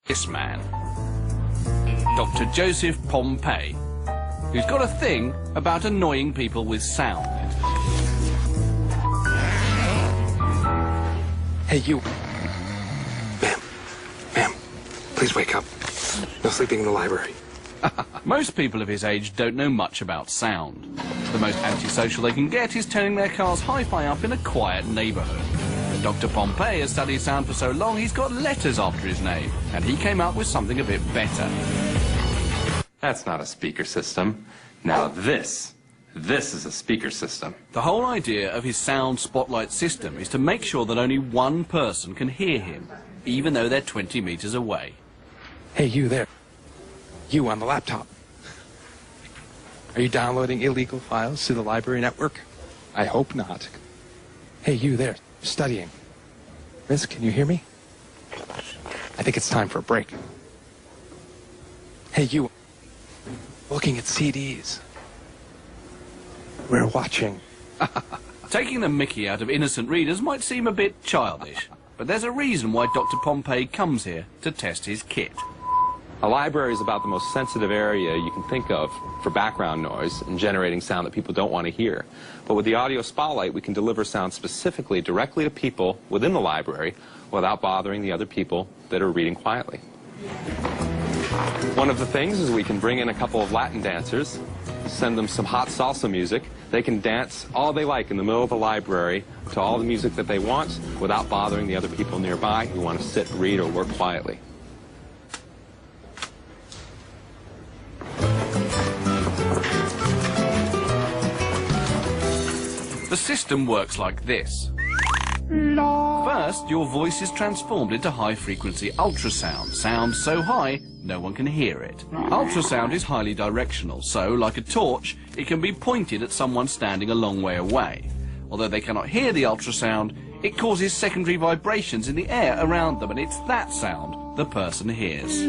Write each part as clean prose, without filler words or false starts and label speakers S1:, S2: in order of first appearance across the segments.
S1: this man, Dr. Joseph Pompey, who's got a thing about annoying people with sound.
S2: Hey, you. Ma'am, please wake up. No sleeping in the library.
S1: Most people of his age don't know much about sound. The most antisocial they can get is turning their car's hi-fi up in a quiet neighborhood. But Dr. Pompey has studied sound for so long he's got letters after his name, and he came up with something a bit better.
S3: That's not a speaker system. Now this is a speaker system.
S1: The whole idea of his sound spotlight system is to make sure that only one person can hear him, even though they're 20 meters away.
S2: Hey, you there. You on the laptop. Are you downloading illegal files to the library network? I hope not. Hey, you there, studying. Miss, can you hear me? I think it's time for a break. Hey, you. Looking at CDs. We're watching.
S1: Taking the mickey out of innocent readers might seem a bit childish, but there's a reason why Dr. Pompey comes here to test his kit.
S3: A library is about the most sensitive area you can think of for background noise and generating sound that people don't want to hear. But with the audio spotlight, we can deliver sound specifically directly to people within the library without bothering the other people that are reading quietly. One of the things is we can bring in a couple of Latin dancers, send them some hot salsa music. They can dance all they like in the middle of the library to all the music that they want without bothering the other people nearby who want to sit, read, or work quietly.
S1: The system works like this. First, your voice is transformed into high-frequency ultrasound, sound so high no one can hear it. Ultrasound is highly directional, so, like a torch, it can be pointed at someone standing a long way away. Although they cannot hear the ultrasound, it causes secondary vibrations in the air around them, and it's that sound the person hears.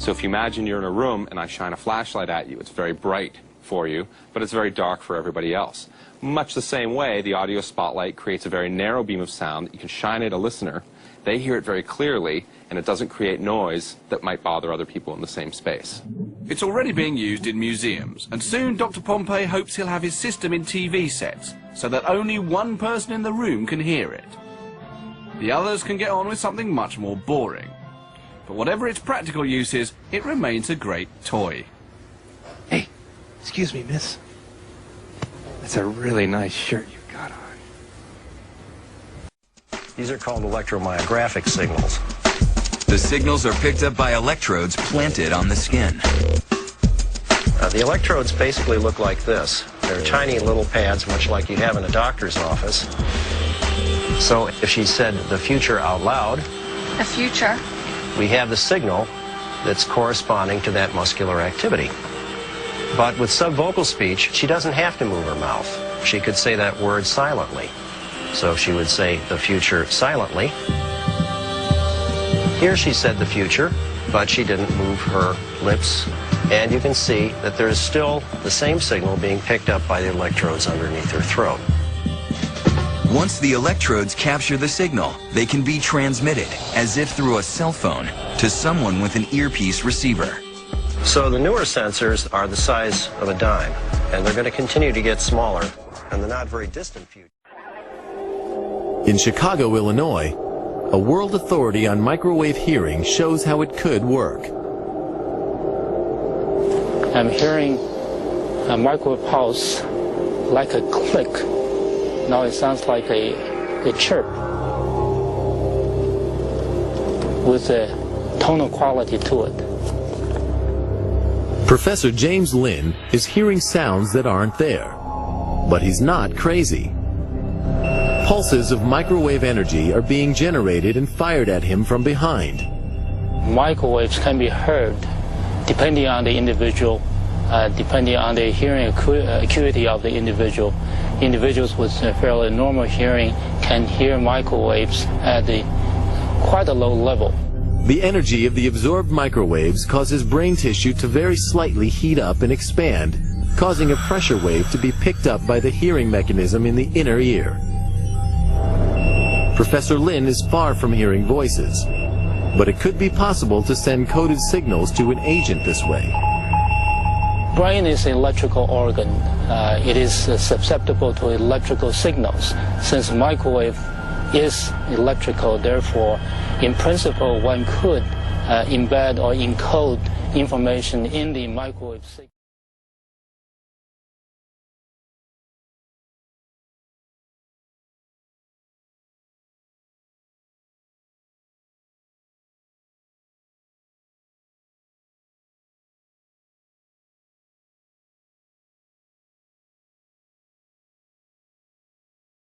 S3: So if you imagine you're in a room and I shine a flashlight at you, it's very bright for you, but it's very dark for everybody else. Much the same way, the audio spotlight creates a very narrow beam of sound that you can shine at a listener. They hear it very clearly, and it doesn't create noise that might bother other people in the same space.
S1: It's already being used in museums, and soon Dr. Pompey hopes he'll have his system in TV sets, so that only one person in the room can hear it. The others can get on with something much more boring. But whatever its practical use is, it remains a great toy.
S2: Hey, excuse me, miss. That's a really nice shirt you've got on.
S4: These are called electromyographic signals.
S5: The signals are picked up by electrodes planted on the skin.
S4: The electrodes basically look like this. They're tiny little pads, much like you have in a doctor's office. So if she said the future out loud,
S6: The future.
S4: we have the signal that's corresponding to that muscular activity. But with subvocal speech, she doesn't have to move her mouth. She could say that word silently. So she would say the future silently. Here she said the future, but she didn't move her lips. And you can see that there is still the same signal being picked up by the electrodes underneath her throat.
S5: Once the electrodes capture the signal, they can be transmitted, as if through a cell phone, to someone with an earpiece receiver.
S4: So the newer sensors are the size of a dime, and they're going to continue to get smaller in the not very distant future.
S7: In Chicago, Illinois, a world authority on microwave hearing shows how it could work.
S8: I'm hearing a microwave pulse like a click. Now it sounds like a chirp with a tonal quality to it.
S7: Professor James Lynn is hearing sounds that aren't there, but he's not crazy. Pulses of microwave energy are being generated and fired at him from behind.
S8: Microwaves can be heard depending on the individual, depending on the hearing acuity of the individual. Individuals with a fairly normal hearing can hear microwaves at quite a low level.
S7: The energy of the absorbed microwaves causes brain tissue to very slightly heat up and expand, causing a pressure wave to be picked up by the hearing mechanism in the inner ear. Professor Lynn is far from hearing voices. But it could be possible to send coded signals to an agent this way.
S8: Brain is an electrical organ. It is susceptible to electrical signals. Since microwave is electrical, therefore, in principle, one could embed or encode information in the microwave signal.